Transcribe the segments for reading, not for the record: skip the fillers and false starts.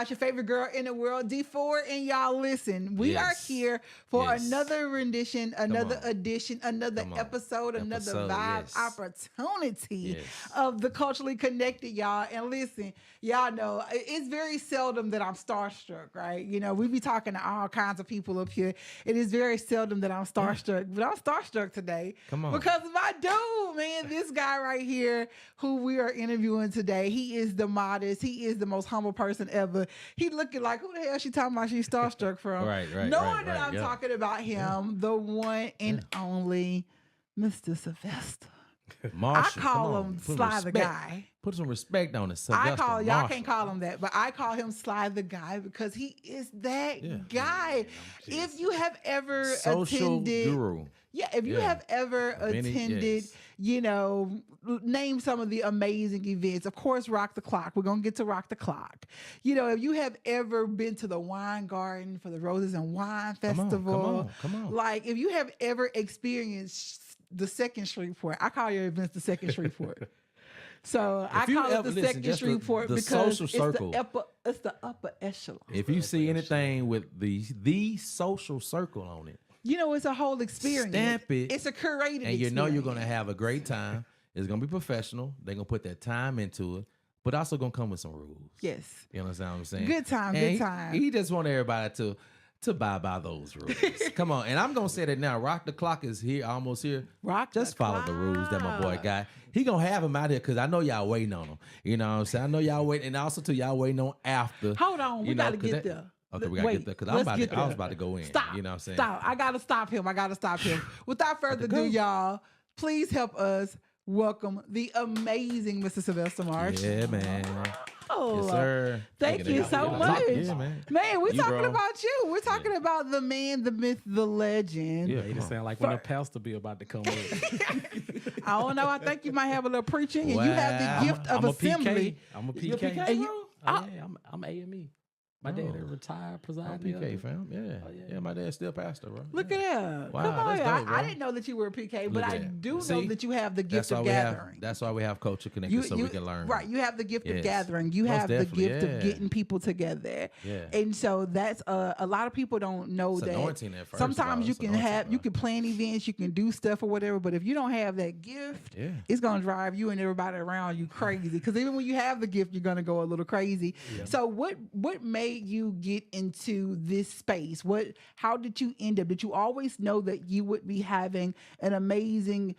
y'all. It's your favorite girl in the world, D.Ford, and y'all listen. We are here for another rendition, another edition, another episode, another vibe opportunity of the Culturally Connected, y'all. And listen, y'all know it's very seldom that I'm starstruck, right? You know, we be talking to all kinds of people up here. It is very seldom that I'm starstruck, but I'm starstruck today. Come on. Because of my dude, man, this guy right here who we are interviewing today, he is the modest, he is the most humble person ever. He looking like, who the hell she talking about she's starstruck from? Knowing that I'm talking about him, the one and only Mr. Sylvester. Marshall, I call him Sly the Guy. Put some respect on it, Sylvester. Y'all can't call him that, but I call him Sly the Guy because he is that guy. If you have ever attended, guru. If you have ever attended, you know, name some of the amazing events. Of course, Rock the Clock. We're gonna get to Rock the Clock. You know, if you have ever been to the Wine Garden for the Roses and Wine Festival, come on. Like if you have ever experienced the Second Shreveport, I call your events the Second Shreveport. So I call it the Second Shreveport because social circle. It's the upper echelon. If you see anything with the social circle on it, you know, it's a whole experience. Stamp it. It's a curated and experience. you know you're going to have a great time. It's going to be professional. They're going to put that time into it, but also going to come with some rules. Yes. You understand what I'm saying? Good time, and good time. He just want everybody to abide by those rules. Come on. And I'm going to say that now. Rock the Clock is here, almost here. Just follow the rules that my boy got. He going to have him out here because I know y'all waiting on him. You know what I'm saying? I know y'all waiting. And also, too, y'all waiting on after. Hold on. We got to get there. Okay, we got to get there because I was about to go in. Stop. You know what I'm saying? Stop. I got to stop him. Without further ado, y'all, please help us welcome the amazing Mr. Sylvester Marsh. Yeah, man. Oh, yes, sir. Thank you so much. Yeah, man. We're talking about you. We're talking about the man, the myth, the legend. Yeah, it sound like when the pastor be about to come up. I don't know. I think you might have a little preaching, and you have the gift of assembly. I'm a PK. You're PK, and I'm AME. My dad is retired presiding. PK, fam. Yeah, my dad's still pastor, bro. Look at that. Wow, come on. that's dope, I didn't know that you were a PK, but I do know that you have the gift of gathering. That's why we have Culture Connected, so we can learn. Right. You have the gift of gathering. You have the gift of getting people together. Yeah. And so that's a lot of people don't know it's that. Anointing at first, sometimes you can plan events, you can do stuff or whatever, but if you don't have that gift, it's gonna drive you and everybody around you crazy. Because even when you have the gift, you're gonna go a little crazy. Yeah. So what made you get into this space? How did you end up? Did you always know that you would be having an amazing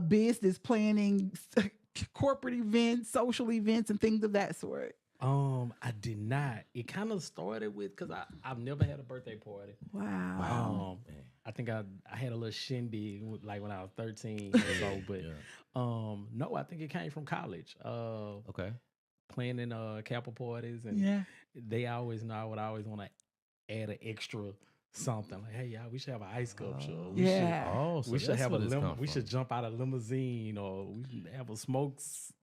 business planning, corporate events, social events, and things of that sort? I did not. It kind of started with because I've never had a birthday party. Wow. I think I had a little shindig like when I was 13 or so, but no, I think it came from college. Okay. Planning Kappa parties, and they always know I would always want to add an extra something. Like, hey, y'all, we should have an ice sculpture. We should have we should jump out a limousine, or we should have a smokes,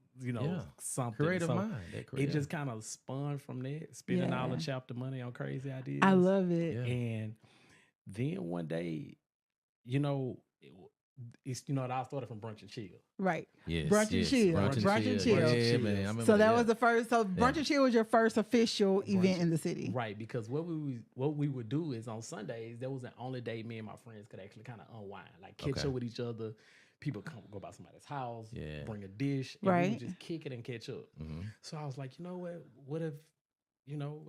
something. Creative mind. It just kind of spun from that, spending all the chapter money on crazy ideas. I love it. Yeah. And then one day, it's it all started from Brunch and Chill. Right. Yes, Brunch and Chill. Brunch and Chill. Yeah, man. So that was the first. So Brunch and Chill was your first official event in the city. Right, because what we would do is on Sundays, that was the only day me and my friends could actually kind of unwind, like catch up with each other. People go by somebody's house, bring a dish, and we would just kick it and catch up. Mm-hmm. So I was like, you know what? What if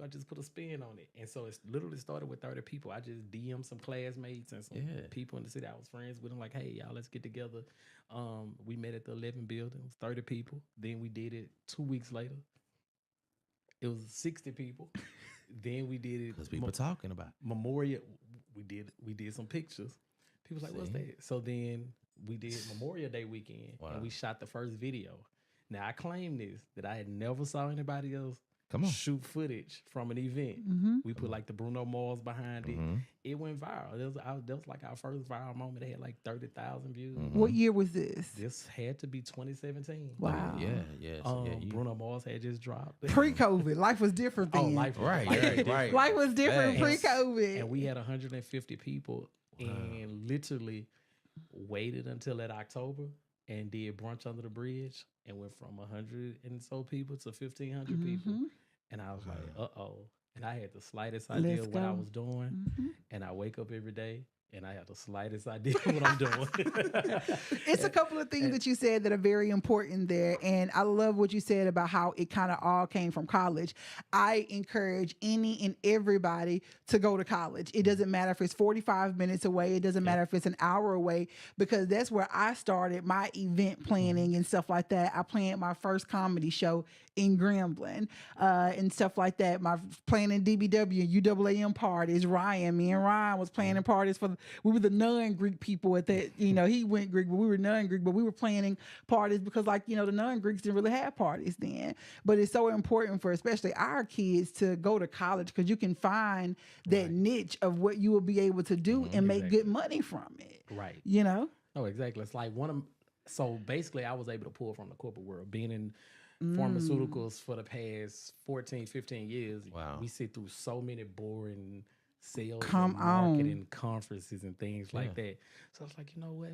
I just put a spin on it. And so it literally started with 30 people. I just DM'd some classmates and some people in the city I was friends with. I'm like, hey, y'all, let's get together. We met at the 11 building. It was 30 people. Then we did it 2 weeks later. It was 60 people. Then we did it. Because people talking about it. Memorial. We did some pictures. People was like, what's that? So then we did Memorial Day weekend. Wow. And we shot the first video. Now, I claim this, that I had never saw anybody else shoot footage from an event. Mm-hmm. We put like the Bruno Mars behind it. It went viral. That was like our first viral moment. It had like 30,000 views. Mm-hmm. What year was this? This had to be 2017. Wow. Bruno Mars had just dropped. Pre-COVID. Life was different then. Life was different pre-COVID. And we had 150 people and literally waited until that October and did Brunch Under the Bridge and went from 100 and so people to 1,500 people. And I was like, uh-oh. And I had the slightest idea of what I was doing. And I wake up every day and I have the slightest idea what I'm doing. It's a couple of things that you said that are very important there. And I love what you said about how it kind of all came from college. I encourage any and everybody to go to college. It doesn't matter if it's 45 minutes away. It doesn't matter if it's an hour away, because that's where I started my event planning and stuff like that. I planned my first comedy show in Grambling and stuff like that. My planning DBW and UAAM parties. Me and Ryan was planning parties we were the non-Greek people at that, he went Greek, but we were non-Greek, but we were planning parties because the non-Greeks didn't really have parties then. But it's so important for especially our kids to go to college, because you can find that niche of what you will be able to do and make good money from it. Right. Oh, exactly. It's like so basically I was able to pull from the corporate world, being in pharmaceuticals for the past 14, 15 years. Wow. We sit through so many boring sales and marketing conferences and things like that. So I was like, you know what?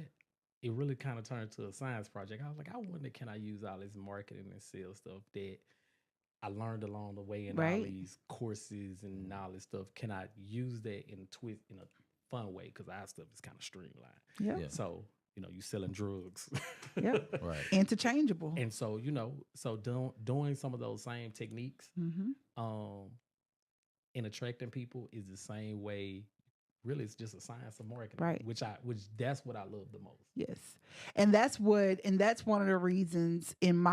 It really kind of turned to a science project. I was like, I wonder, can I use all this marketing and sales stuff that I learned along the way in all these courses and all this stuff? Can I use that in a fun way? Because our stuff is kind of streamlined. So, you selling drugs. Right. Interchangeable. And so, doing some of those same techniques, in attracting people is the same way. Really, it's just a science of marketing, which that's what I love the most. Yes, and that's one of the reasons, in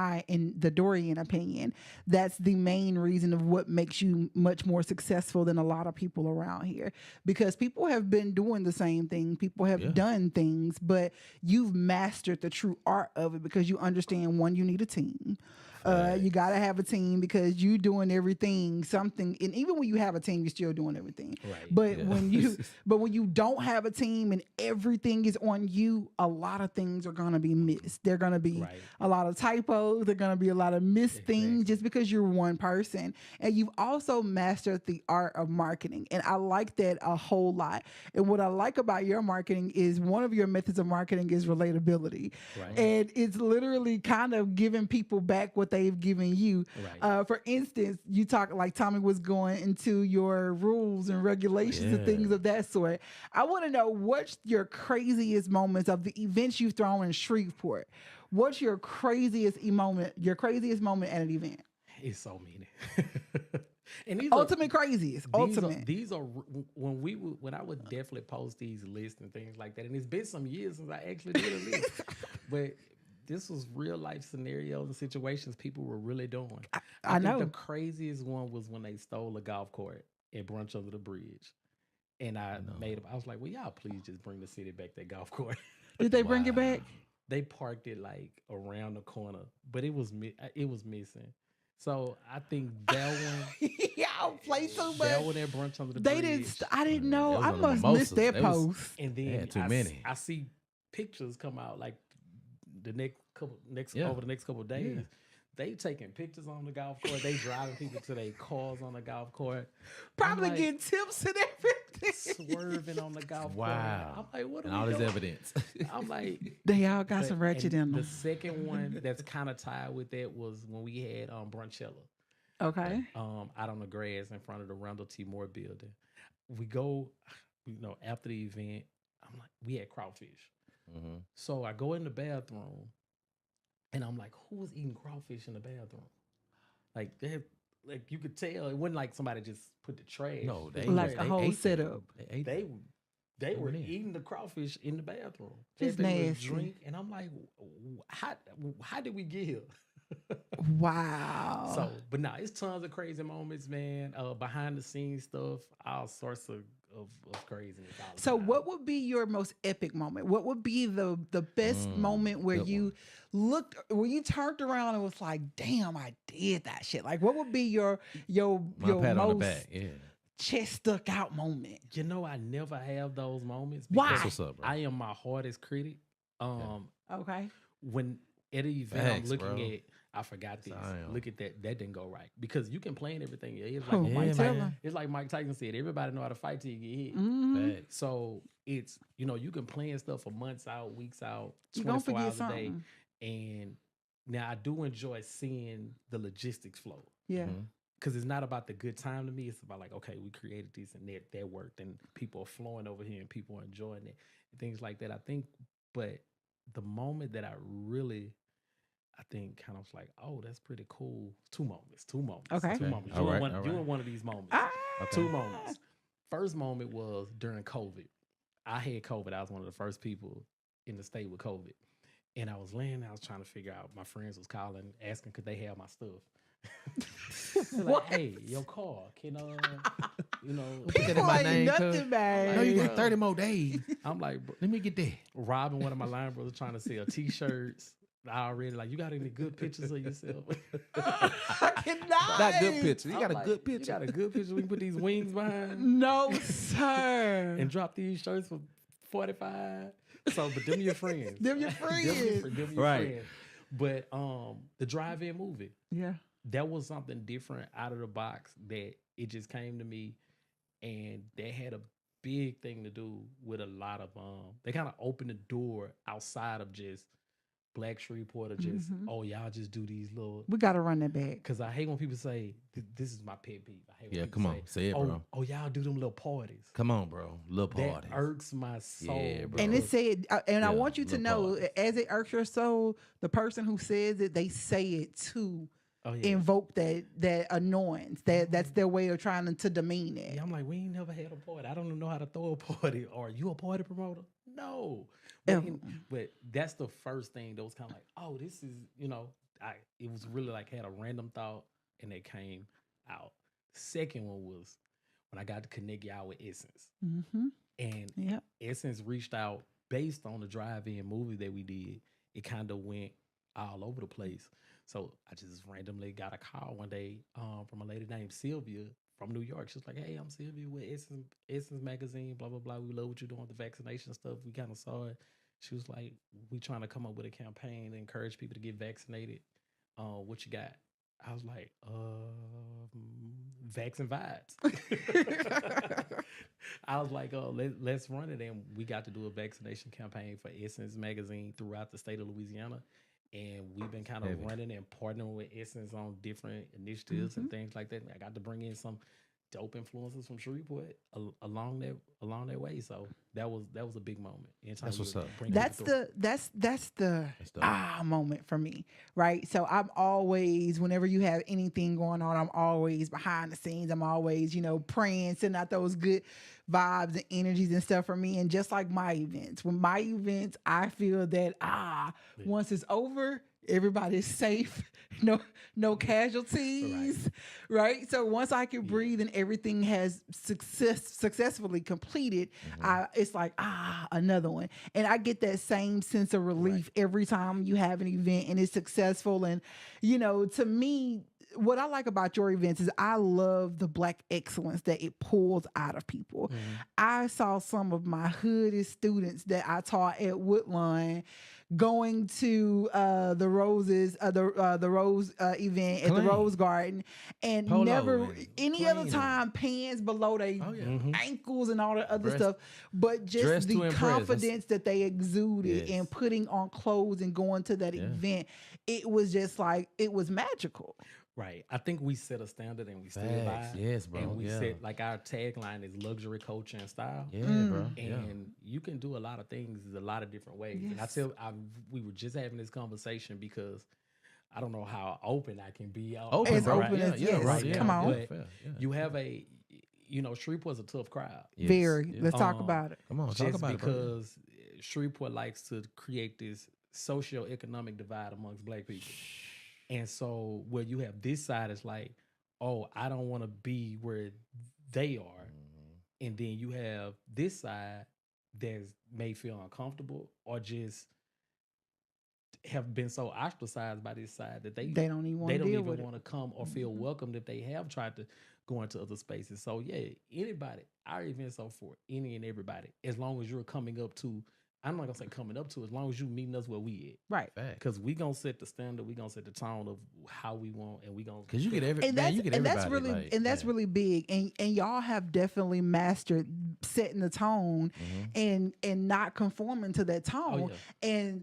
the Dorian opinion, that's the main reason of what makes you much more successful than a lot of people around here, because people have been doing the same thing, people have done things, but you've mastered the true art of it, because you understand, one, you need a team. You got to have a team, because you doing everything, something, and even when you have a team, you're still doing everything. Right. But when you don't have a team and everything is on you, a lot of things are going to be missed. There are going to be a lot of typos. There are going to be a lot of missed things just because you're one person. And you've also mastered the art of marketing. And I like that a whole lot. And what I like about your marketing is one of your methods of marketing is relatability. Right. And it's literally kind of giving people back what they've given you. Right. For instance, you talk like Tommy was going into your rules and regulations and things of that sort. I want to know, what's your craziest moments of the events you've thrown in Shreveport? What's your craziest moment at an event? It's so many. And these ultimate craziest. These are when I would definitely post these lists and things like that. And it's been some years since I actually did a list. But this was real life scenarios and situations people were really doing. I think the craziest one was when they stole a golf cart at Brunch Under the Bridge. And I was like, well, y'all please just bring the city back that golf cart. Did they bring it back? They parked it like around the corner, but it was missing. So I think that one. Y'all play so much. That one at Brunch Under the Bridge. I didn't know. I must miss that post. And then too many. I see pictures come out like over the next couple of days. Yeah. They taking pictures on the golf course. They driving people to their cars on the golf course. Probably getting tips and everything. Swerving on the golf course. Wow. I'm like, what are and we all doing? this evidence. I'm like, they all got some ratchet in them. The second one that's kind of tied with that was when we had Brunchella. Okay. Out on the grass in front of the Randall T. Moore building. We go, after the event, I'm like, we had crawfish. Mm-hmm. So I go in the bathroom. And I'm like, who was eating crawfish in the bathroom? Like you could tell it wasn't like somebody just put the trash. No, they a whole setup. They were eating the crawfish in the bathroom. Just nasty. Drink, and I'm like, how did we get here? Wow. So, but it's tons of crazy moments, man. Behind the scenes stuff, all sorts of craziness. So what would be your most epic moment? What would be the best moment where you turned around and was like, damn, I did that shit? Like, what would be your pat most on the back. chest stuck out moment? I never have those moments. Why? That's what's up, bro. I am my hardest critic. Okay. When at an event I'm looking at, I forgot this. Look at that. That didn't go right. because you can plan everything. It's like Mike Tyson said, everybody know how to fight till you get hit. Mm-hmm. So it's, you can plan stuff for months out, weeks out, you 24 hours a day. And now I do enjoy seeing the logistics flow. Yeah. Mm-hmm. because it's not about the good time to me. It's about like, okay, we created this and that worked, and people are flowing over here and people are enjoying it and things like that. I think, but the moment that I think kind of like, oh, that's pretty cool. Two moments. Okay. 2 moments. You were one of these moments. Okay. 2 moments. First moment was during COVID. I had COVID. I was one of the first people in the state with COVID. And I was trying to figure out, my friends was calling, asking could they have my stuff. Like, hey, your car, can put that in my name, nothing, man. No, you got 30 more days. I'm like, bro, let me get that. Robbing one of my line brothers trying to sell t-shirts. I already like, you got any good pictures of yourself? I cannot. Not good pictures. You got like, a good picture. You got a good picture. We can put these wings behind. No, sir. And drop these shirts for $45. So, but them your friends. Them your friends. Them your friends. But the drive-in movie. Yeah. That was something different out of the box that it just came to me, and that had a big thing to do with a lot of they kind of opened the door outside of just Black Shreveport or just oh, y'all just do these little. We gotta run that back, because I hate when people say this is my pet peeve. I hate when come on, say it, bro. Oh, y'all do them little parties. Come on, bro, little parties. That irks my soul, bro. And it said, and I want you to know, as it irks your soul, the person who says it, they say it too. Invoke that annoyance. That's their way of trying to demean it. Yeah, I'm like, we ain't never had a party. I don't know how to throw a party. Are you a party promoter? No. But that's the first thing that was kind of like, oh, this is, it was really like, had a random thought and it came out. Second one was when I got to connect y'all with Essence. And Essence reached out based on the drive-in movie that we did. It kind of went all over the place. So I just randomly got a call one day from a lady named Sylvia from New York. She was like, hey, I'm Sylvia with Essence Magazine, blah, blah, blah. We love what you're doing with the vaccination stuff. We kind of saw it. She was like, we trying to come up with a campaign to encourage people to get vaccinated. What you got? I was like, vaccine vibes. I was like, let's run it. And we got to do a vaccination campaign for Essence Magazine throughout the state of Louisiana. And we've been kind of running and partnering with Essence on different initiatives and things like that. And I got to bring in some dope influencers from Shreveport along that way. So that was a big moment. That's what's up. That's the moment for me, right? So I'm always, whenever you have anything going on, I'm always behind the scenes. I'm always, praying, sending out those good vibes and energies and stuff for me. And just like my events, I feel that once it's over, everybody's safe, no casualties, right? So once I can breathe and everything has successfully completed, it's like another one, and I get that same sense of relief every time you have an event and it's successful. And to me, what I like about your events is I love the Black excellence that it pulls out of people. I saw some of my hoodest students that I taught at Woodlawn going to the Roses, the Rose event at the Rose Garden, and never any other time pants below their ankles and all the other stuff, but just the confidence that they exuded in putting on clothes and going to that event. It was just like, it was magical. Right. I think we set a standard and we stood by. Yes, bro. And we said, like, our tagline is luxury, culture, and style. Yeah, bro. And you can do a lot of things a lot of different ways. Yes. And we were just having this conversation because I don't know how open I can be. Open as come on. But you have Shreveport's a tough crowd. Yes. Very. Let's talk about it. Come on, talk about it. Because Shreveport likes to create this socioeconomic divide amongst Black people. And so where you have this side is like, oh, I don't want to be where they are. And then you have this side that may feel uncomfortable or just have been so ostracized by this side that they don't even want to come or feel welcomed if they have tried to go into other spaces. So anybody, our events are for any and everybody, as long as you're coming up to, I'm not gonna say coming up to, as long as you meeting us where we at, right? Because we gonna set the standard, we gonna set the tone of how we want, and we gonna because you get everybody, that's really big, and y'all have definitely mastered setting the tone and not conforming to that tone. And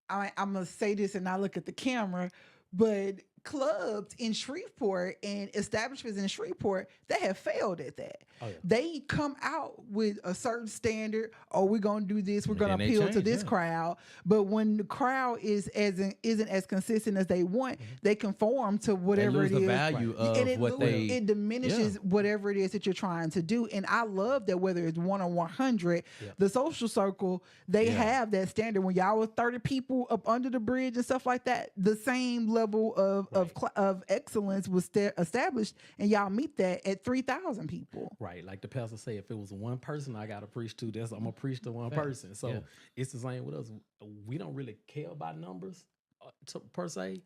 I'm gonna say this, and I look at the camera. But clubs in Shreveport and establishments in Shreveport that have failed at that. Oh, yeah. They come out with a certain standard, or we're going to do this, we're going to appeal to this crowd. But when the crowd isn't as consistent as they want, they conform to whatever it is. The value of it diminishes whatever it is that you're trying to do. And I love that whether it's 1 or 100, the social circle, they have that standard. When y'all was 30 people up under the bridge and stuff like that, the same level of excellence was established, and y'all meet that at 3,000 people. Right, like the pastor say, if it was one person I got to preach to, I'm gonna preach to one person. So it's the same with us. We don't really care about numbers per se.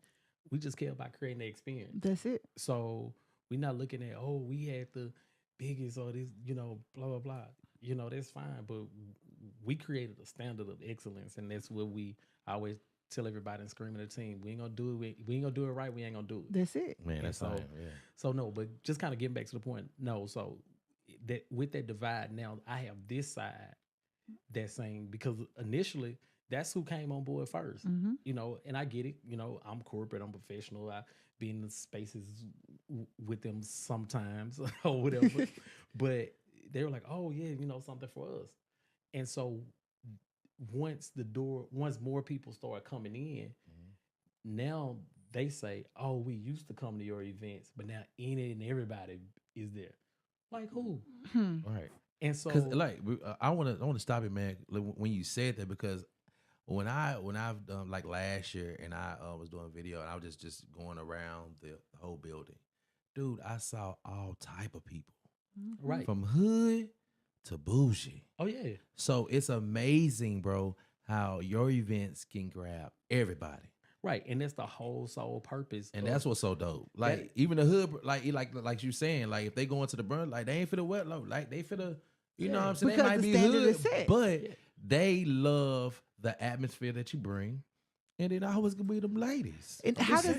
We just care about creating the experience. That's it. So we're not looking at we had the biggest or this, blah blah blah. That's fine, but we created a standard of excellence, and that's what we always tell everybody and scream at the team. We ain't gonna do it. We ain't gonna do it right. We ain't gonna do it. That's it. Man, that's so. So no, but just kind of getting back to the point. No, so that with that divide now, I have this side that's saying, because initially that's who came on board first. And I get it. I'm corporate. I'm professional. I be in the spaces with them sometimes or whatever. But they were like, oh yeah, something for us. And so once more people start coming in, now they say, oh, we used to come to your events, but now any and everybody is there. Like who? Right. And so, like, I want to stop it, man, when you said that, because when I've done, like last year, and I was doing a video, and I was just going around the whole building, dude, I saw all type of people, right, from hood to bougie. Oh yeah. So it's amazing, bro, how your events can grab everybody. Right, and that's the whole sole purpose. And that's what's so dope. Like even the hood, like you saying, like if they go into the burn, like they ain't for the wet low, like they for the, you know what I'm saying? They might be hood, but they love the atmosphere that you bring. And then I always gonna be them ladies. And how does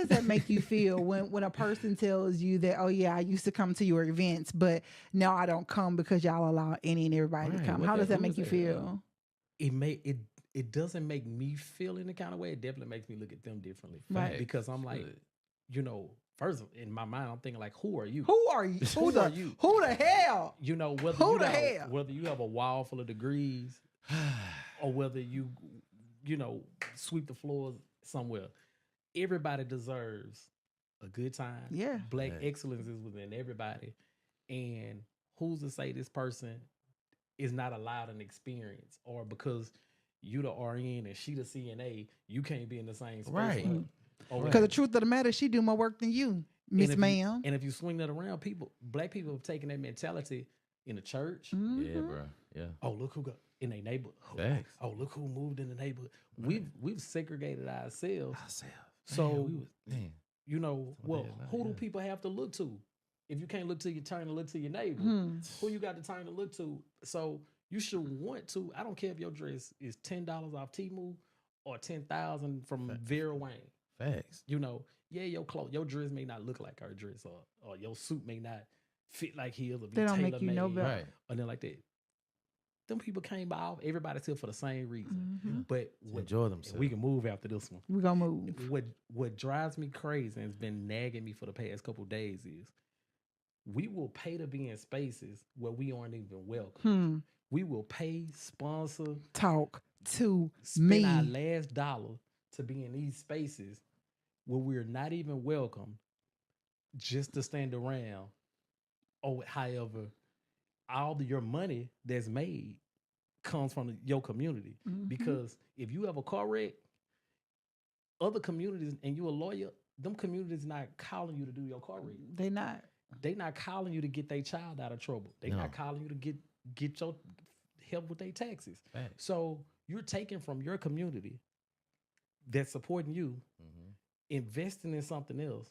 that make you feel when a person tells you that, oh yeah, I used to come to your events, but now I don't come because y'all allow any and everybody to come? How does that make you feel? It doesn't make me feel in the kind of way. It definitely makes me look at them differently. Right. Because I'm like, first in my mind, I'm thinking like, who are you? Who are you? Who the hell? Whether you have a wall full of degrees or whether you sweep the floors somewhere, everybody deserves a good time. Yeah. Black excellence is within everybody. And who's to say this person is not allowed an experience, or because you the RN and she the CNA, you can't be in the same space. Right. Because the truth of the matter, she do more work than you, Miss Ma'am. And if you swing that around, black people have taken that mentality in the church. Yeah, bro. Yeah. Oh, look who got in their neighborhood. Oh, look who moved in the neighborhood. Right. We've segregated ourselves. So, who do people have to look to? If you can't look to your turn to look to your neighbor, who you got the turn to look to? So you should want to. I don't care if your dress is $10 off Temu or $10,000 from Vera Wang. Facts. Your dress may not look like her dress, or your suit may not fit like his, or be they don't make you know better, right? Or then like that. Them people came by. Everybody's here for the same reason, but enjoy themselves. We can move after this one. We're gonna move. What drives me crazy and has been nagging me for the past couple of days is, we will pay to be in spaces where we aren't even welcome. We will pay, sponsor, talk to spend me, our last dollar to be in these spaces where we're not even welcome, just to stand around. However, all your money that's made comes from your community. Because if you have a car wreck, other communities, and you're a lawyer, them communities not calling you to do your car wreck. They not calling you to get their child out of trouble. They not calling you to get your help with their taxes. Right. So you're taking from your community that's supporting you, investing in something else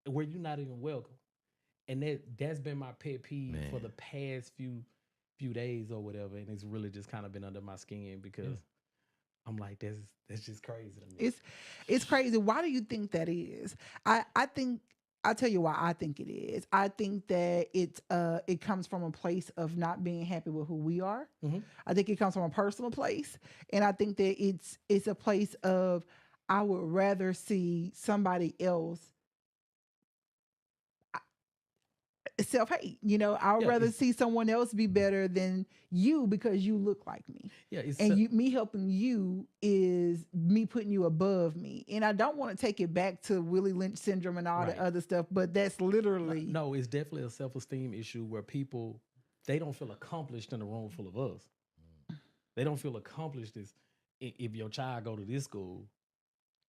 where you're not even welcome. And that's been my pet peeve for the past few days or whatever. And it's really just kind of been under my skin, because I'm like, that's just crazy to me. It's crazy. Why do you think that is? I'll tell you why I think it is. I think that it comes from a place of not being happy with who we are. I think it comes from a personal place. And I think that it's a place of, I would rather see somebody else self-hate. I would rather see someone else be better than you because you look like me. Yeah, me helping you is me putting you above me. And I don't want to take it back to Willie Lynch syndrome and all the other stuff, but that's literally no, it's definitely a self-esteem issue where people, they don't feel accomplished in a room full of us. They don't feel accomplished if your child go to this school,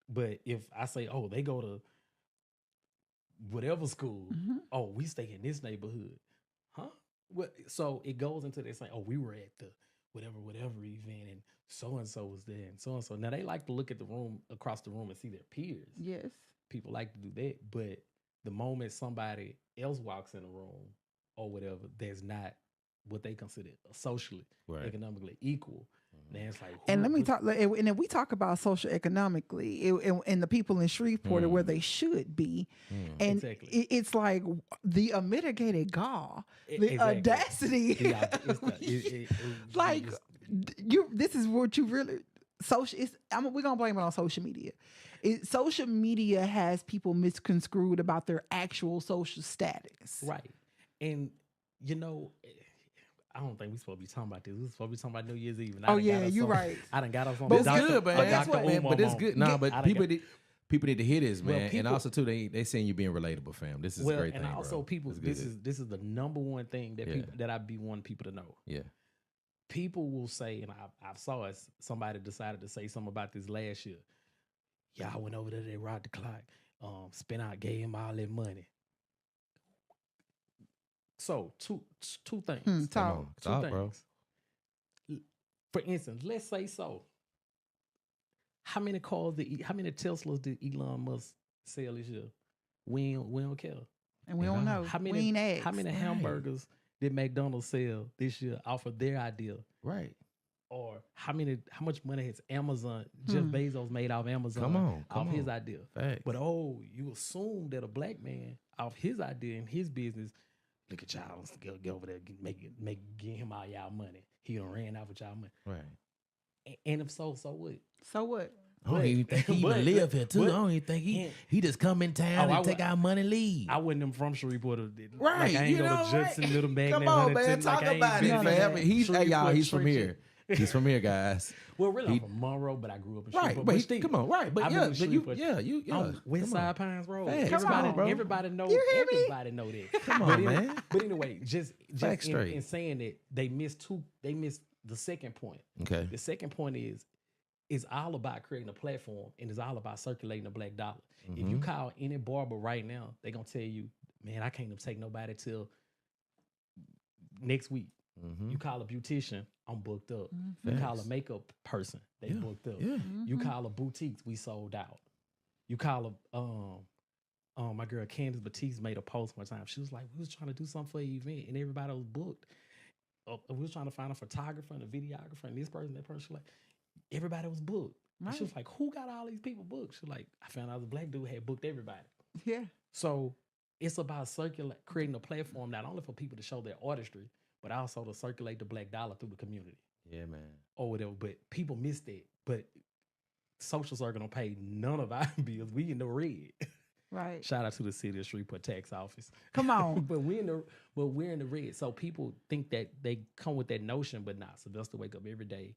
but if I say, oh, they go to whatever school, oh, we stay in this neighborhood, huh? Well, so it goes into this saying, oh, we were at the whatever event, and so was there, and so. Now they like to look at the room across the room and see their peers. Yes, people like to do that, but the moment somebody else walks in the room or whatever, that's not what they consider socially, economically equal. Then it's like, and let me talk. And if we talk about social economically, and the people in Shreveport are where they should be, and it's like the unmitigated gall, the audacity. Like this is what you really social. We're gonna blame it on social media. Social media has people misconstrued about their actual social status, right? And I don't think we're supposed to be talking about this. We're supposed to be talking about New Year's Eve. Oh yeah, you're right. I done got us on. But it's good, man. But it's good. No, but people need to hear this, man. People, and also too, they saying you being relatable, fam. This is a great thing. And also, bro. people, this is the number one thing that that I be wanting people to know. Yeah. People will say, and I saw it. Somebody decided to say something about this last year. Yeah, I went over there. They robbed the clock. Gave him all that money. So two things. Talk, two things. Bro. For instance, let's say so. How many Teslas did Elon Musk sell this year? We don't care, and we don't know. How many hamburgers did McDonald's sell this year off of their idea? Right. Or how much money has Amazon, Jeff Bezos made off Amazon off his idea? Facts. But you assume that a black man off his idea and his business, look at y'all, let's get over there, get him all y'all money. He done ran out with y'all money. Right. And if so what? So what? I don't even think he even live here too. I don't even think he just come in town and take our money and leave. I wasn't from Shreveport. Right. Like I ain't go to Judson, Little Magnet. Come on, man. Talk about it, man. He's from here. He's from here, guys. Well, really, I'm from Monroe, but I grew up in Shreveport. Right, but come on, right. But you West Side Pines Road. Hey, everybody know that. Come on, man. But anyway, just in saying that they missed the second point. Okay. The second point is it's all about creating a platform, and it's all about circulating the black dollar. If you call any barber right now, they're gonna tell you, man, I can't take nobody till next week. You call a beautician, I'm booked up. You call a makeup person, they booked up. Yeah. You call a boutiques, we sold out. You call a my girl Candace Batiste made a post one time. She was like, we was trying to do something for an event and everybody was booked. We was trying to find a photographer and a videographer and this person, that person. She was like, everybody was booked. Right. She was like, who got all these people booked? She was like, I found out the black dude had booked everybody. Yeah. So it's about creating a platform not only for people to show their artistry, but also to circulate the black dollar through the community. Yeah, man. Or whatever. But people miss that. But social circle don't pay none of our bills. We in the red. Right. Shout out to the city of Shreveport tax office. Come on. but we're in the red. So people think that they come with that notion, but not. Sylvester wake up every day,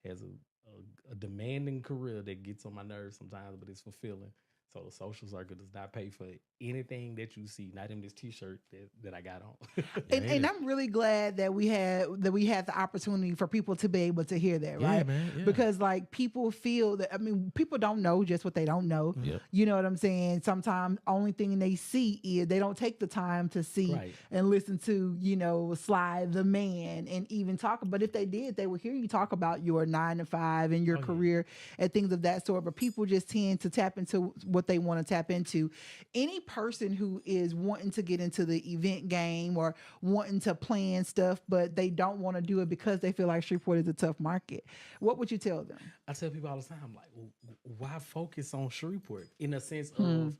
has a demanding career that gets on my nerves sometimes, but it's fulfilling. So the social circle does not pay for anything that you see, not in this T-shirt that I got on. and I'm really glad that we had the opportunity for people to be able to hear that, right? Yeah, man. Yeah. Because like people feel that, people don't know just what they don't know. Yep. You know what I'm saying? Sometimes only thing they see is they don't take the time to see and listen to, Sly the Man and even talk. But if they did, they would hear you talk about your 9 to 5 and your career and things of that sort. But people just tend to tap into what they want to tap into. Any person who is wanting to get into the event game or wanting to plan stuff, but they don't want to do it because they feel like Shreveport is a tough market, what would you tell them? I tell people all the time, like, why focus on Shreveport in a sense of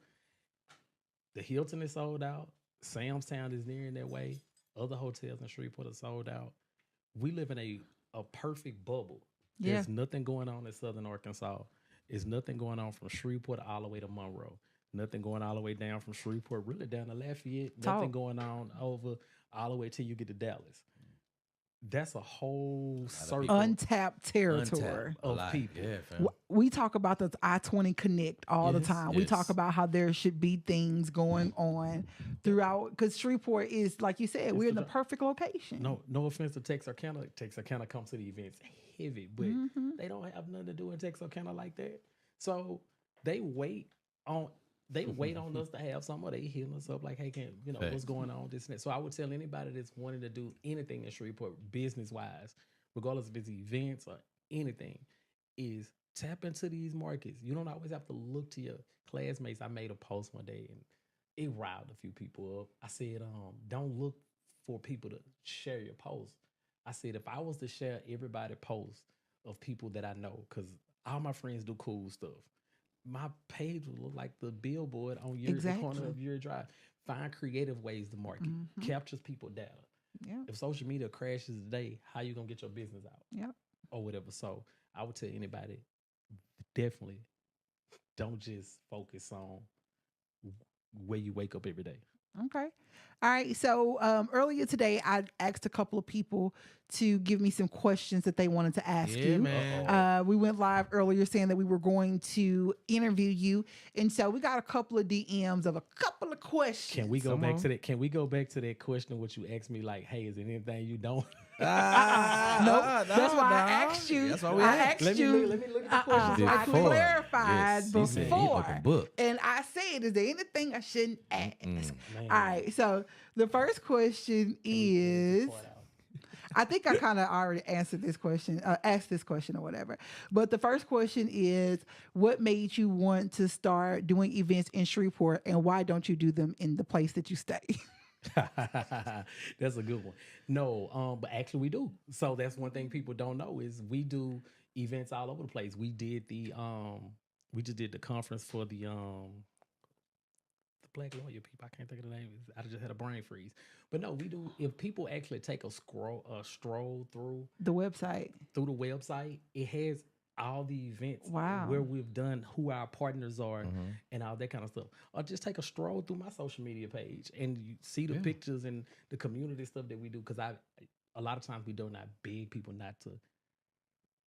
the Hilton is sold out, Sam's Town is nearing that way, other hotels in Shreveport are sold out. We live in a perfect bubble. There's nothing going on in Southern Arkansas. It's nothing going on from Shreveport all the way to Monroe. Nothing going all the way down from Shreveport, really down to Lafayette. Nothing going on over all the way till you get to Dallas. That's a whole circle. Untapped territory of people. Yeah, we talk about the I-20 Connect all the time. We talk about how there should be things going on throughout, because Shreveport is, like you said, we're in the perfect location. No offense to Texarkana. Texarkana comes to the events heavy, but they don't have nothing to do in Texarkana like that. So they wait on us to have some, or they hitting us up like, hey, what's going on, this and that. So I would tell anybody that's wanting to do anything in Shreveport business wise, regardless if it's events or anything, is tap into these markets. You don't always have to look to your classmates. I made a post one day and it riled a few people up. I said, don't look for people to share your post. I said, if I was to share everybody's post of people that I know, because all my friends do cool stuff, my page would look like the billboard on the corner of your drive. Find creative ways to market. Captures people data. Yeah. If social media crashes today, how you gonna get your business out? Yeah. Or whatever. So I would tell anybody, definitely don't just focus on where you wake up every day. Okay. All right. So earlier today, I asked a couple of people to give me some questions that they wanted to ask you. Man. We went live earlier saying that we were going to interview you. And so we got a couple of DMs of a couple of questions. Can we go back to that? Can we go back to that question, what you asked me, like, hey, is there anything you don't? No, that's why I asked you. That's why we Let me look at the questions. I clarified before. And I said, is there anything I shouldn't ask? All right. So the first question is, I think I kind of already answered this question, asked this question or whatever. But the first question is, what made you want to start doing events in Shreveport, and why don't you do them in the place that you stay? That's a good one. No, but actually we do. So that's one thing people don't know is we do events all over the place. We did we just did the conference for the Black lawyer people. I can't think of the name. I just had a brain freeze. But no, we do. If people actually take a stroll through the website, it has all the events wow. where we've done, who our partners are, and all that kind of stuff. Or just take a stroll through my social media page and you see the pictures and the community stuff that we do. Because a lot of times we do not beg people not to,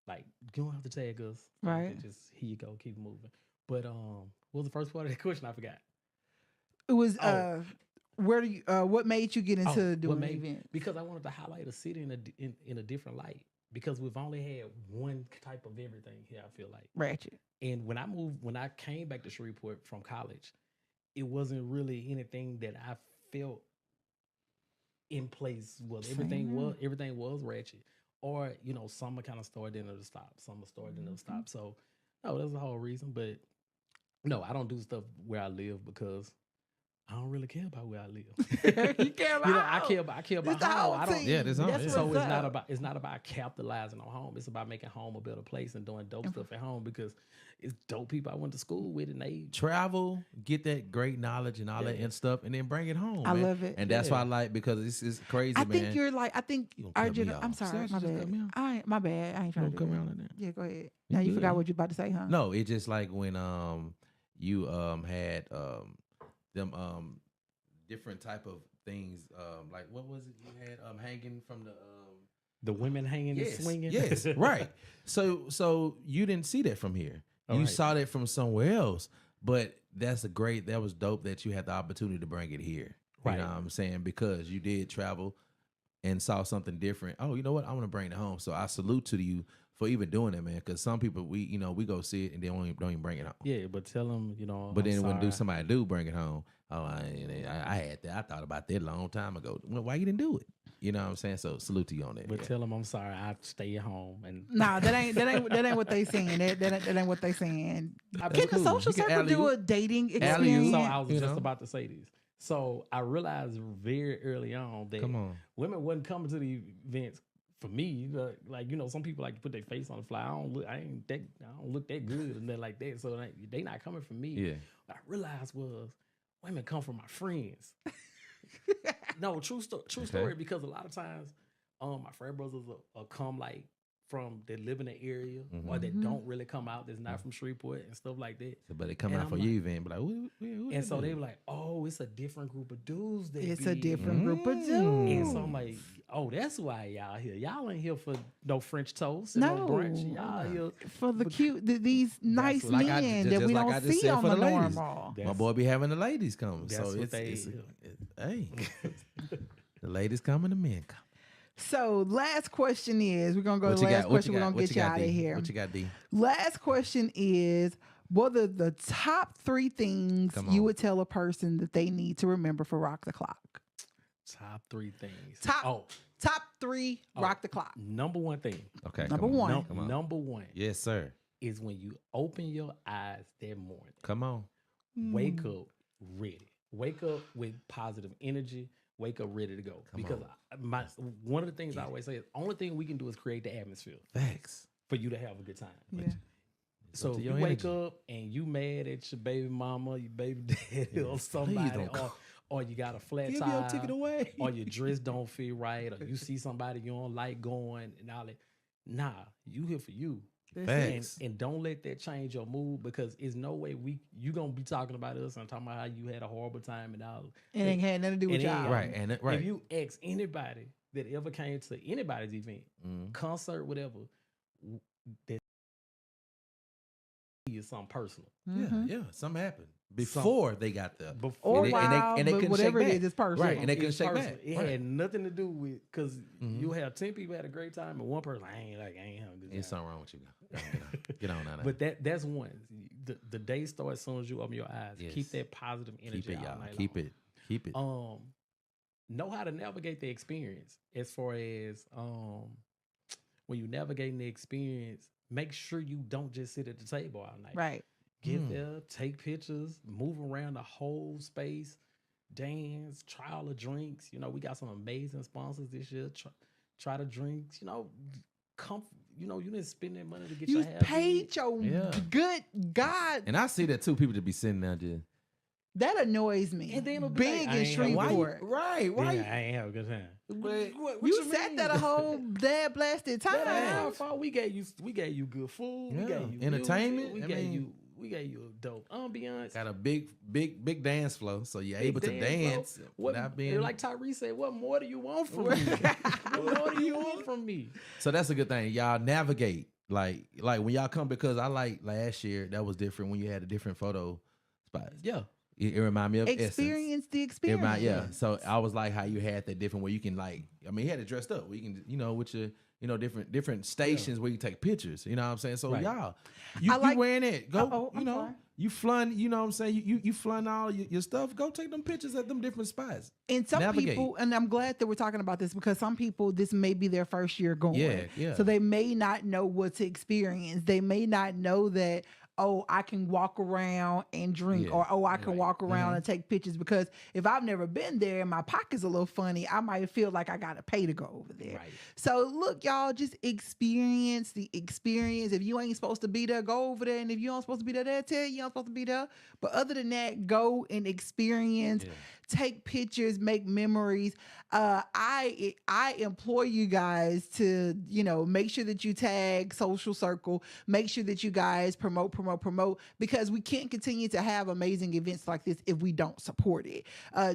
like, you don't have to tag us. Right. Just here you go, keep moving. But what was the first part of that question? I forgot. It was where do you what made you get into doing events? Because I wanted to highlight a city in a different light. Because we've only had one type of everything here, I feel like. Ratchet. And when I came back to Shreveport from college, it wasn't really anything that I felt in place. Well, everything was ratchet. Or, summer kind of started, then it'll stop. Summer started, then it'll stop. So, no, that's the whole reason. But no, I don't do stuff where I live because I don't really care about where I live. You care about I care about home. I don't. Yeah, so it's not about capitalizing on home. It's about making home a better place and doing dope stuff at home because it's dope people I went to school with and they travel, get that great knowledge and all that and stuff, and then bring it home. I love it, and that's why I like because this is crazy. I think you're like I'm sorry, my bad. My bad. I ain't trying to come around like that. Yeah, go ahead. Now you forgot what you about to say, huh? No, it's just like when you had them different type of things like what was it you had hanging from the women hanging and swinging. Yes, right. So you didn't see that from here. You saw that from somewhere else. But that was dope that you had the opportunity to bring it here. Right. You know what I'm saying? Because you did travel and saw something different. Oh, you know what? I want to bring it home. So I salute to you for even doing that, man. Because some people we go see it and they don't even bring it home. Yeah, but tell them, But then when somebody do bring it home, I had that. I thought about that a long time ago. Well, why you didn't do it? You know what I'm saying? So salute to you on that. But tell them I'm sorry. I stay at home and nah, that ain't what they saying. That ain't what they saying. Can the social circle do a dating experience? So I was just about to say this. So I realized very early on that women wasn't coming to the events for me. Like some people like to put their face on the fly. I don't look that good and then like that. So they not coming for me. Yeah. What I realized was women come from my friends. No, true story. Because a lot of times, my frat brothers will come like from that live in the area or that don't really come out, that's not from Shreveport and stuff like that. But they come out for your event, but like, who and so they were like, oh, it's a different group of dudes. It's a different group of dudes. And so I'm like, oh, that's why y'all here. Y'all ain't here for no French toast and no brunch. Y'all here for the cute, these nice men that we don't see on the normal. My boy be having the ladies come. So it's hey, the ladies come and the men come. So last question is, we're going to go to the last question. We're going to get you out of here. What you got, D? Last question is, what are the top 3 things you would tell a person that they need to remember for Rock the Clock? Top 3 things. Top 3 Rock the Clock. Number 1 thing. Okay. Number 1. Number 1. Yes, sir. Is when you open your eyes that morning. Come on. Wake up ready. Wake up with positive energy. Wake up ready to go. One of the things I always say is the only thing we can do is create the atmosphere. Thanks. For you to have a good time. Yeah. So if you wake up and you mad at your baby mama, your baby daddy, or somebody, or you got a flat tire, take it away, or your dress don't fit right, or you see somebody you don't like going and all that. Nah, you here for you. And don't let that change your mood, because it's no way you gonna be talking about us and talking about how you had a horrible time and all. It ain't had nothing to do with y'all. Right. If you ask anybody that ever came to anybody's event, concert, whatever, that is something personal. Yeah, something happened before they got there. Or and they whatever it is, it's personal. Right, and they couldn't shake back. It had nothing to do with, because you have 10 people had a great time and one person I ain't having a good time. There's something wrong with you. Get on out of But that's one. The day starts as soon as you open your eyes. Yes. Keep that positive energy. Keep it, y'all. Keep it. Know how to navigate the experience. As far as when you navigating the experience, make sure you don't just sit at the table all night. Right. Get there, take pictures, move around the whole space, dance, try all the drinks. You know, we got some amazing sponsors this year. Try the drinks. You know, you didn't spend that money to get your hair. You paid your good God. And I see that too. People to be sitting there just. That annoys me. And then big in Shreveport. Right. I ain't have a good time. What you sat there the whole dad blasted time. We gave you good food. We gave you entertainment. Music, we gave you a dope ambiance. Got a big dance flow, so you're able to dance without being like Tyrese said. What more do you want from me? What more do you want from me? So that's a good thing. Y'all navigate like when y'all come, because I like last year that was different when you had a different photo spots. Yeah. It reminded me of experience the experience. So I was like how you had that different where you can he had it dressed up where you can, with your, different stations where you take pictures. You know what I'm saying? So y'all, you wearing it. Go, you flun, you know what I'm saying? You flun all your stuff. Go take them pictures at them different spots. And some people, and I'm glad that we're talking about this, because some people, this may be their first year going. Yeah. So they may not know what to experience. They may not know that, I can walk around and drink, or I can walk around and take pictures, because if I've never been there and my pocket's a little funny, I might feel like I got to pay to go over there. Right. So look, y'all, just experience the experience. If you ain't supposed to be there, go over there. And if you aren't supposed to be there, they'll tell you aren't supposed to be there. But other than that, go and experience, take pictures, make memories. I implore you guys to, make sure that you tag Social Circle, make sure that you guys promote, because we can't continue to have amazing events like this if we don't support it.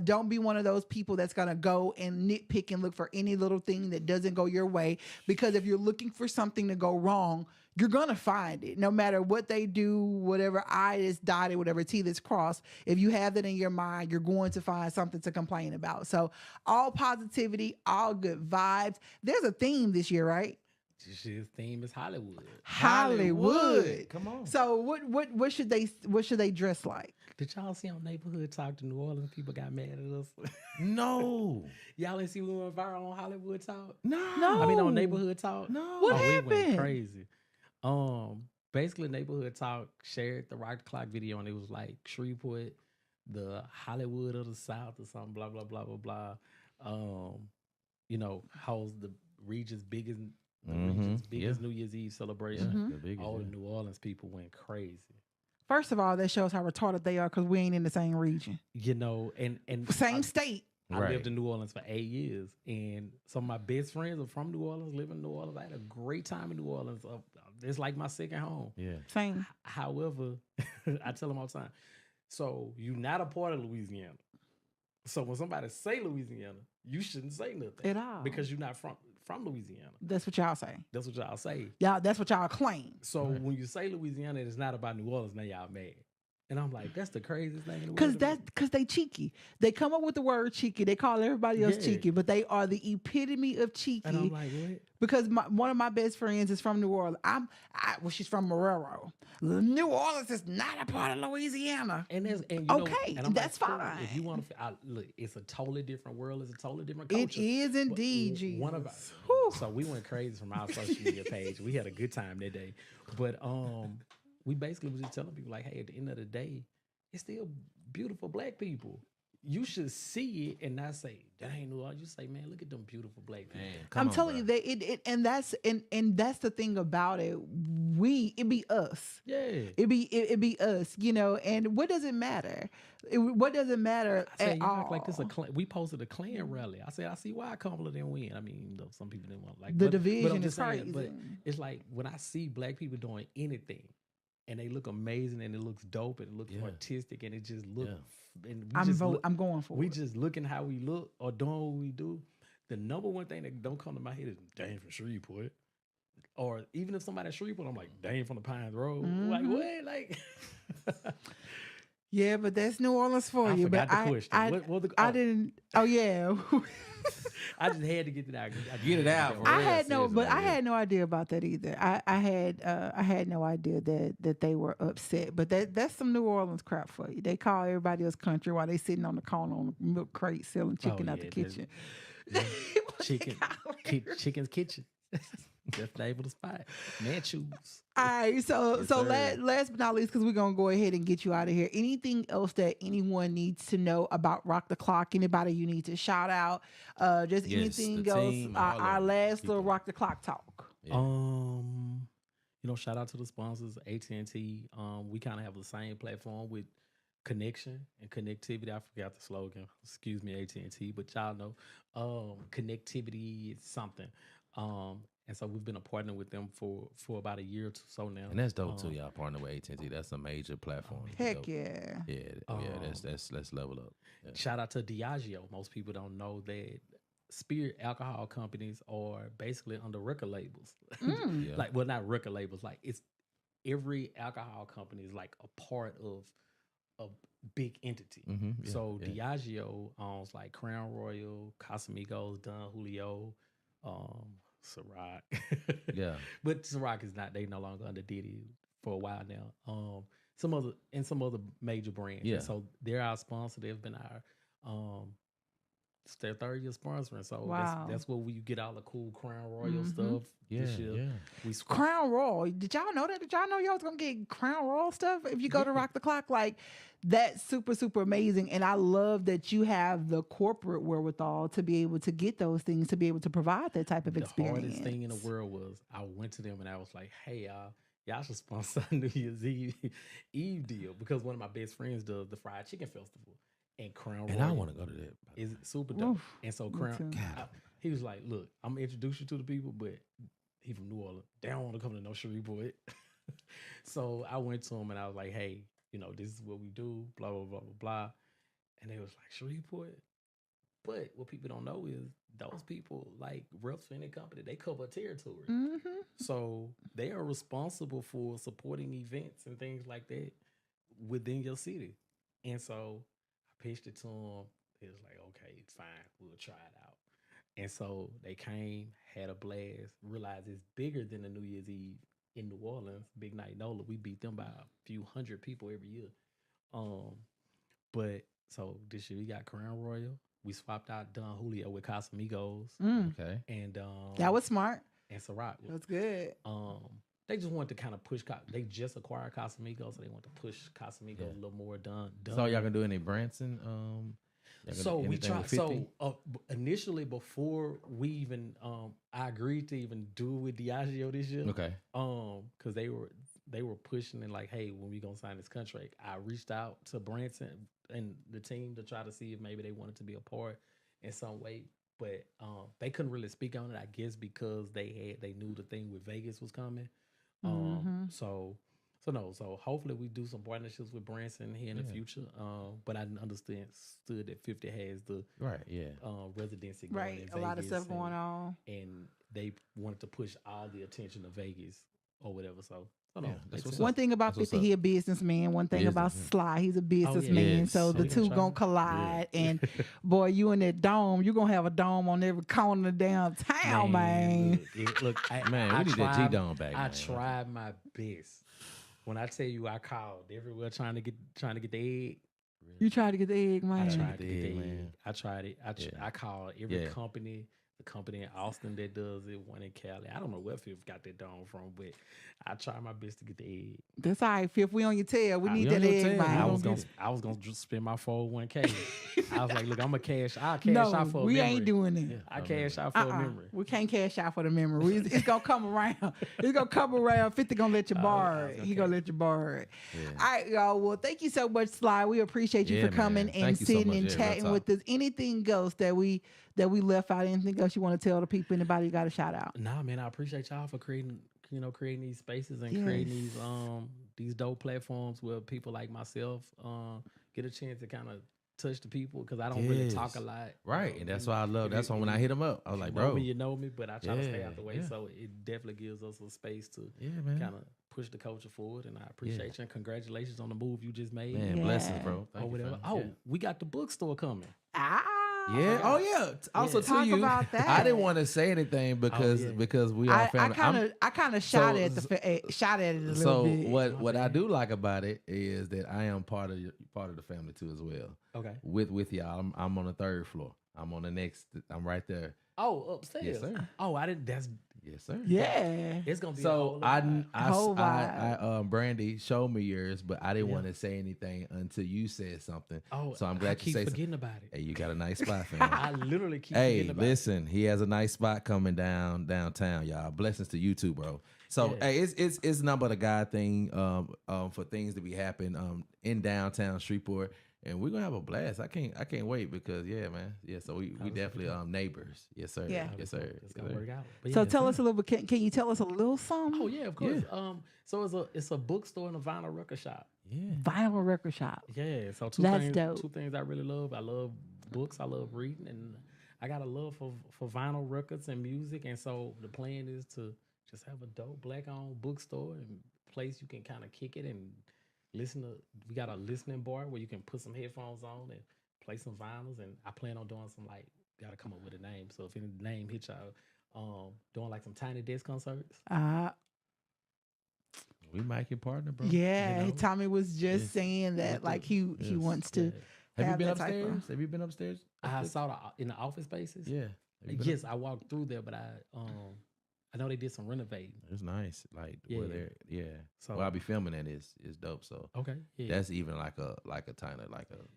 Don't be one of those people that's going to go and nitpick and look for any little thing that doesn't go your way, because if you're looking for something to go wrong, you're going to find it. No matter what they do, whatever I is dotted, whatever T that's crossed, if you have that in your mind, you're going to find something to complain about. So all positivity, all good vibes. There's a theme this year, right? This year's theme is Hollywood. Hollywood. Come on. So what should they dress like? Did y'all see on Neighborhood Talk, the New Orleans people got mad at us? No. Y'all didn't see we went viral on Hollywood Talk? No. I mean on Neighborhood Talk? No. What happened? We went crazy. Basically Neighborhood Talk shared the Rock the Clock video, and it was like Shreveport, the Hollywood of the South or something, blah, blah, blah, blah, blah. Hosts the region's biggest New Year's Eve celebration. All the New Orleans people went crazy. First of all, that shows how retarded they are, because we ain't in the same region. And same state. I lived in New Orleans for 8 years, and some of my best friends are from New Orleans, live in New Orleans. I had a great time in New Orleans. It's like my second home. Yeah. Same. However, I tell them all the time, so you're not a part of Louisiana. So when somebody say Louisiana, you shouldn't say nothing at all because you're not from Louisiana. That's what y'all say. That's what y'all say. Y'all, that's what y'all claim. So when you say Louisiana, it's not about New Orleans. Now y'all mad. And I'm like, that's the craziest thing in the world. Because they cheeky. They come up with the word cheeky. They call everybody else cheeky, but they are the epitome of cheeky. And I'm like, what? Because one of my best friends is from New Orleans. She's from Marrero. New Orleans is not a part of Louisiana. And that's like, fine. If you want to, look, it's a totally different world. It's a totally different culture. It is indeed, Jesus. So we went crazy from our social media page. We had a good time that day, but we basically was just telling people like, hey, at the end of the day, it's still beautiful black people. You should see it and not say, that ain't New Orleans. You say, man, look at them beautiful black people. I'm telling you that and that's the thing about it. It be us. Yeah. It be us, you know, and what does it matter? What does it matter at all? Act like this we posted a Klan rally. I said, I see why Kamala didn't win. I mean, some people didn't want the division is crazy. But it's like when I see black people doing anything and they look amazing and it looks dope and it looks artistic and it just looks I'm going for it. We just looking how we look or doing what we do. The number one thing that don't come to my head is dang from Shreveport. Or even if somebody at Shreveport, I'm like, dang from the Pines Road. Mm-hmm. Like, what? Like yeah, but that's New Orleans for you. But I didn't. Oh yeah. I just had to get it out. Get it out. I had no idea about that either. I had no idea that they were upset. But that's some New Orleans crap for you. They call everybody else country while they sitting on the corner on a milk crate selling chicken out the kitchen. Chicken's kitchen. That's the name of the spot. Man, choose. All right, so last but not least, because we're gonna go ahead and get you out of here. Anything else that anyone needs to know about Rock the Clock? Anybody you need to shout out? Anything else? Our last little Rock the Clock talk. Yeah. Shout out to the sponsors, AT&T. We kind of have the same platform with connection and connectivity. I forgot the slogan. Excuse me, AT&T, but y'all know, connectivity is something. And so we've been a partner with them for about a year or so now. And that's dope too, y'all partner with AT&T. That's a major platform. Heck yeah. Let's level up. Yeah. Shout out to Diageo. Most people don't know that spirit alcohol companies are basically under record labels. Not record labels. Like it's every alcohol company is like a part of a big entity. Diageo owns like Crown Royal, Casamigos, Don Julio, Ciroc. But Ciroc is not, they no longer under Diddy for a while now. Some other major brands. Yeah. And so they're our sponsor. They've been our it's their third year sponsoring. So that's where we get all the cool Crown Royal stuff. This year. Crown Royal. Did y'all know that? Did y'all know y'all was gonna get Crown Royal stuff if you go to Rock the Clock? Like that's super, super amazing. And I love that you have the corporate wherewithal to be able to get those things, to be able to provide that type of experience. The hardest thing in the world was I went to them and I was like, hey, y'all should sponsor a New Year's Eve deal, because one of my best friends does the fried chicken festival. And Crown Royal. And I want to go to that. Is super dope. And so Crown, he was like, look, I'm going to introduce you to the people, but he from New Orleans. They don't want to come to no Shreveport. So I went to him and I was like, hey, this is what we do, blah, blah, blah, blah, blah. And they was like, Shreveport? But what people don't know is those people, like reps for any company, they cover a territory. Mm-hmm. So they are responsible for supporting events and things like that within your city. And so pitched it to him. He was like, okay, fine, we'll try it out. And so they came, had a blast, realized it's bigger than the New Year's Eve in New Orleans, Big Night NOLA. We beat them by a few hundred people every year. But so this year we got Crown Royal. We swapped out Don Julio with Casamigos. Okay. And that was smart. And Ciroc. That's good. They just wanted to kind of push. They just acquired Casamigos, so they want to push Casamigos a little more. Done. So y'all gonna do any Branson? So we tried. So initially, before we even, I agreed to even do it with Diageo this year. Okay. Because they were pushing and like, hey, when we gonna sign this contract? I reached out to Branson and the team to try to see if maybe they wanted to be a part. in some way. But they couldn't really speak on it, I guess, because they knew the thing with Vegas was coming. So hopefully we do some partnerships with Branson here in the future. But I understood that 50 has the residency going in Vegas. A lot of stuff going on. And they wanted to push all the attention to Vegas or whatever. So one thing about 50, he a businessman. One thing about Sly, he's a businessman. So the two gonna collide. And boy, you in that dome, you gonna have a dome on every corner of downtown, man. Look, we need that G dome back. I tried my best. When I tell you, I called everywhere trying to get the egg. You tried to get the egg, man. I tried to get the egg. I tried it. I called every company. The company in Austin that does it, one in Cali. I don't know where Fifth got that dome from, but I tried my best to get the egg. That's all right, Fifth. We on your tail. We need that egg, man. I was gonna just spend my 401k. I was like, look, I'll cash out for a memory. We ain't doing it. I cash out for a memory. We can't cash out for the memory. It's gonna come around. It's gonna come around. 50 gonna let you borrow it. He gonna let you borrow it. All right, y'all. Well, thank you so much, Sly. We appreciate you for coming and sitting and chatting with us. Anything else that we left out? Anything else you want to tell the people? Anybody you got a shout out? Nah, man, I appreciate y'all for creating these spaces and creating these dope platforms where people like myself get a chance to kind of touch the people, because I don't really talk a lot. Right, and that's why I love. That's why when I hit him up, I was like, bro, you know me, but I try to stay out the way. So it definitely gives us a space to kind of push the culture forward, and I appreciate you. And congratulations on the move you just made. Man, blessings, bro. We got the bookstore coming. Yeah. Oh yeah. Also to you, about that. I didn't want to say anything because we are family. I kind of shot at it a little bit. So what I do like about it is that I am part of the family too as well. Okay. With y'all, I'm on the 3rd floor. I'm on the next. I'm right there. Oh, upstairs. Yes, sir. Oh, I didn't. That's. Yes, sir. Yeah. It's gonna be. So I Brandy showed me yours, but I didn't want to say anything until you said something. Oh, so I'm glad I keep forgetting about it. Hey, you got a nice spot, fam. I literally keep forgetting about it. Hey, listen, he has a nice spot coming downtown, y'all. Blessings to you too, bro. So hey, it's nothing but a God thing for things to be happen in downtown Shreveport. And we're gonna have a blast. I can't wait because man. Yeah, so we definitely neighbors. Yes, sir. Yeah. Yes, sir. It's gonna work out. But so tell us a little bit. Can you tell us a little something? Oh yeah, of course. Yeah. So it's a bookstore and a vinyl record shop. Yeah. Vinyl record shop. Yeah. So two things I really love. I love books. I love reading, and I got a love for vinyl records and music. And so the plan is to just have a dope black-owned bookstore and place you can kind of kick it and we got a listening bar where you can put some headphones on and play some vinyls, and I plan on doing some gotta come up with a name. So if any name hits y'all, doing some Tiny Desk concerts. We might get partner, bro. Yeah, Tommy was just saying that he wants to. Have you been upstairs? Have you been upstairs? I saw in the office spaces. Yeah. Yes, I walked through there, but I know they did some renovating. It's nice, where they're So where I'll be filming at is dope. So that's even like a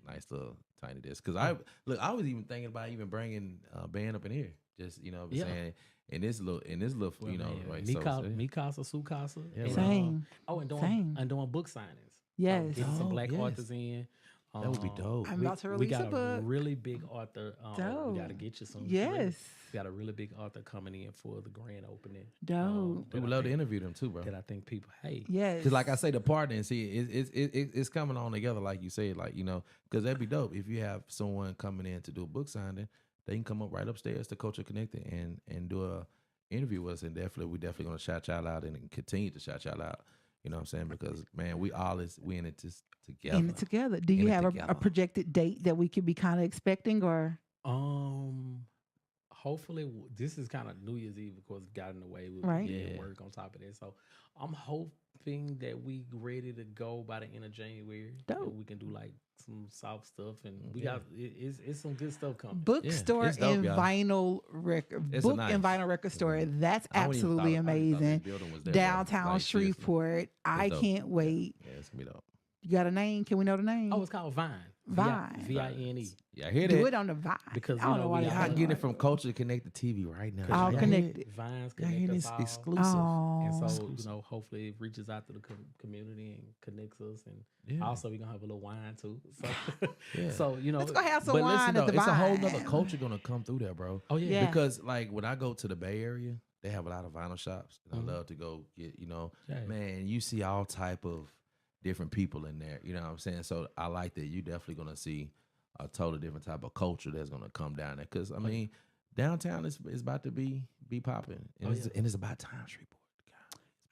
nice little tiny disc. Because I was even thinking about even bringing band up in here, just saying in this little Mikasa, Sukasa, same. And doing book signings. Yes, getting some black authors in. That would be dope. I'm about to release a book. We got a really big author. We got to get you some. Yes. We got a really big author coming in for the grand opening. Dope. We would love to interview them too, bro. That I think people hate. Yes. Because like I say, the partner, it's coming on together, like you said, because that'd be dope if you have someone coming in to do a book signing. They can come up right upstairs to Culture Connected and do a interview with us, and we're definitely gonna shout y'all out and continue to shout y'all out. You know what I'm saying? Because man, we in it together. In it together. Do you have a projected date that we could be kind of expecting, or? Hopefully, this is kind of New Year's Eve, of course, got in the way with work on top of that. So I'm hoping that we ready to go by the end of January. Dope. We can do some soft stuff, and we got it's some good stuff coming. Bookstore and vinyl record, and vinyl record store. That's absolutely amazing. Downtown Shreveport. I can't wait. Yeah, it's gonna be dope. You got a name? Can we know the name? Oh, it's called Vine. Vine. VINE. Yeah, I hear Do that. it on the Vine. Because I don't know why I get it from Culture Connected TV right now. All connected. Vines connect us all. Exclusive. And so, hopefully it reaches out to the community and connects us. And also, we're going to have a little wine, too. So, so let's go have some wine at the it's Vine. a whole nother culture going to come through there, bro. Oh, yeah. Because, like, when I go to the Bay Area, they have a lot of vinyl shops. And I love to go get, man, you see all type of different people in there. You know what I'm saying? So, I like that you definitely going to see a totally different type of culture that's going to come down there. Because, I mean, downtown is about to be popping. And, it's about time, Shreveport.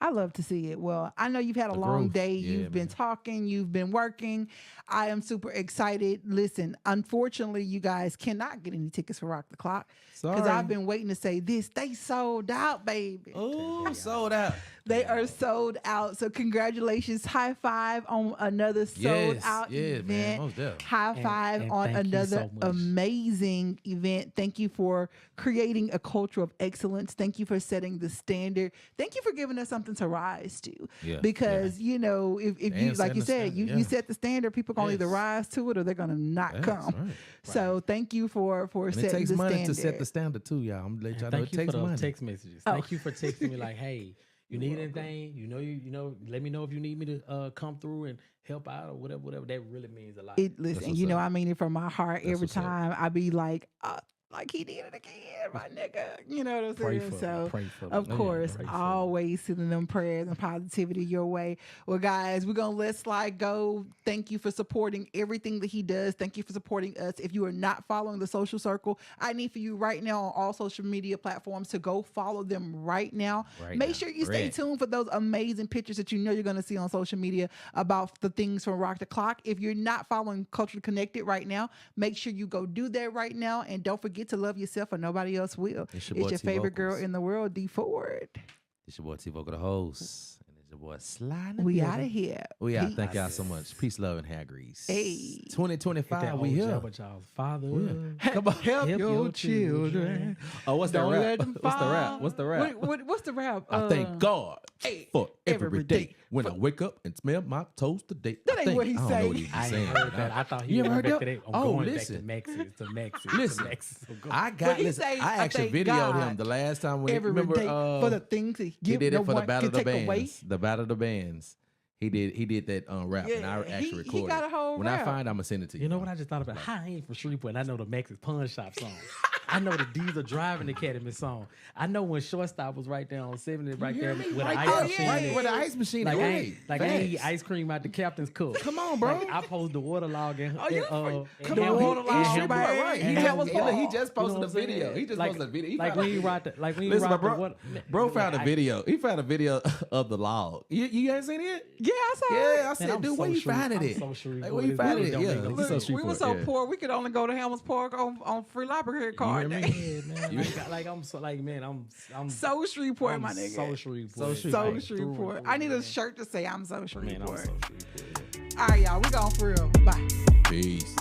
I love to see it. Well, I know you've had a long day. You've been talking. You've been working. I am super excited. Listen, unfortunately, you guys cannot get any tickets for Rock the Clock. Because I've been waiting to say this. They sold out, baby. Oh, sold out. They are sold out. So congratulations. High five on another sold out event. Man, most definitely. High five on another amazing event. Thank you for creating a culture of excellence. Thank you for setting the standard. Thank you for giving us something to rise to. Because, you know, if you, like you said, you set the standard, people going to either rise to it or they're going to not come. Right. So thank you for setting the standard. It takes money to set the standard too, y'all. I'm going to let y'all know it takes money. Text messages. Thank you for texting me like, hey, you need anything? You know, let me know if you need me to come through and help out or whatever. That really means a lot. Listen, you know, I mean it from my heart. Every time I be like he did it again, my nigga. You know what I'm saying? So, of course, always sending them prayers and positivity your way. Well, guys, we're going to let Sly go. Thank you for supporting everything that he does. Thank you for supporting us. If you are not following the Social Circle, I need for you right now on all social media platforms to go follow them right now. Make sure you stay tuned for those amazing pictures that you know you're going to see on social media about the things from Rock the Clock. If you're not following Culture Connected right now, make sure you go do that right now. And don't forget to love yourself or nobody else will. It's your favorite girl in the world, D.Ford. It's your boy Tvokalz, the host. And it's your boy Sly. We out of here. We out. Thank y'all so much. Peace, love, and hair grease. Hey. 2025, we here. Father. Come on, help your children. Oh, what's the rap? What's the rap? What's the rap? I thank God for every day. When I wake up and smell my toast today. That ain't what he say. I ain't heard that. I thought he heard that. Listen. Back to Max's. Listen, I actually videoed him the last time when remember for the things he did it for the Battle of the Bands. The Battle of the Bands. He did that rap, and I actually recorded. He got a whole when rap. I find, I'm gonna send it to you. You know what I just thought about? I ain't from Shreveport, and I know the Max's Pawn Shop song. I know the Diesel Driving Academy song. I know when Shortstop was right there on 70, right there with the ice machine. With the ice machine, like I eat ice cream out the captain's cup. Come on, bro. Like I posted the waterlog and come on, waterlog, right? He just posted a video. He just posted a video. Like when you rock the bro found a video. He found a video of the log. You ain't seen it? Yeah, I saw it. Yeah, I said, dude, where you finding it? Where you finding it? Yeah, we were so poor we could only go to Hamels Park on free library card. I'm so Shreveport, my nigga. So Shreveport. So Shreveport. I need a shirt to say I'm so Shreveport. All right, y'all. We going for real. Bye. Peace.